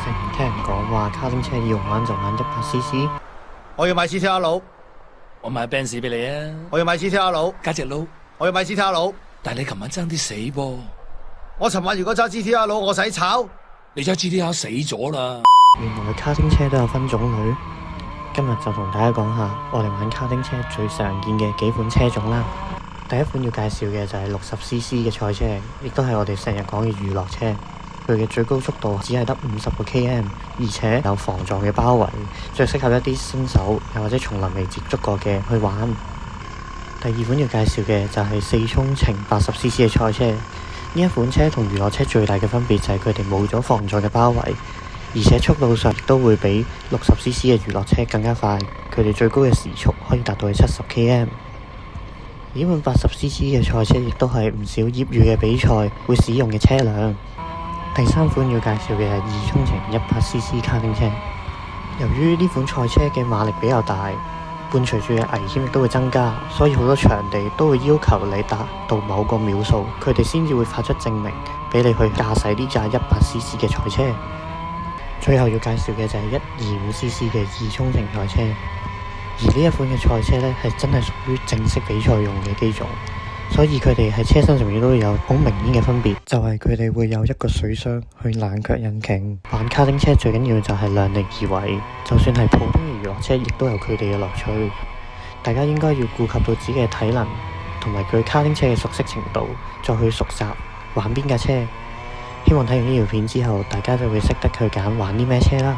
成日聽人講話卡丁車要玩就玩100cc，我要買 GTR 佬，我買 Benz 俾你啊！我要買 GTR 佬，加隻佬，我要買 GTR 佬。但係你琴晚爭啲死噃，我尋晚如果揸 GTR 佬，我使炒。你揸 GTR 死咗啦！原來卡丁車都有分種類。今日就同大家講下我哋玩卡丁車最常見嘅幾款車種啦。第一款要介紹嘅就係60cc 嘅賽車，亦都係我哋成日講嘅娛樂車。佢嘅最高速度只係得50個 km， 而且有防撞嘅包圍，最適合一啲新手又或者從來未接觸過嘅去玩。第二款要介紹嘅就係4衝程80cc 嘅賽車。呢一款車同娛樂車最大嘅分別就係佢哋冇咗防撞嘅包圍，而且速度上亦都會比60cc 嘅娛樂車更加快。佢哋最高嘅時速可以達到去70 km。呢款80cc 嘅賽車亦都係唔少業餘嘅比賽會使用嘅車輛。第三款要介紹嘅係2衝程100cc 卡丁車。由於呢款賽車嘅馬力比較大，伴隨住嘅危險亦都會增加，所以好多場地都會要求你達到某個秒數，佢哋先至會發出證明俾你去駕駛呢架100cc 嘅賽車。最後要介紹嘅就係125cc 嘅2衝程賽車。而呢一款嘅賽車呢，係真係屬於正式比賽用嘅機種，所以佢哋喺車身上面都會有好明顯嘅分別，就係佢哋會有一個水箱去冷卻引擎。玩卡丁車最緊要就係量力而為，就算係普通嘅娛樂車，亦都有佢哋嘅樂趣。大家應該要顧及到自己嘅體能同埋對卡丁車嘅熟悉程度，再去熟習玩邊架車。希望睇完呢條片之後，大家就會識得去揀玩啲咩車啦。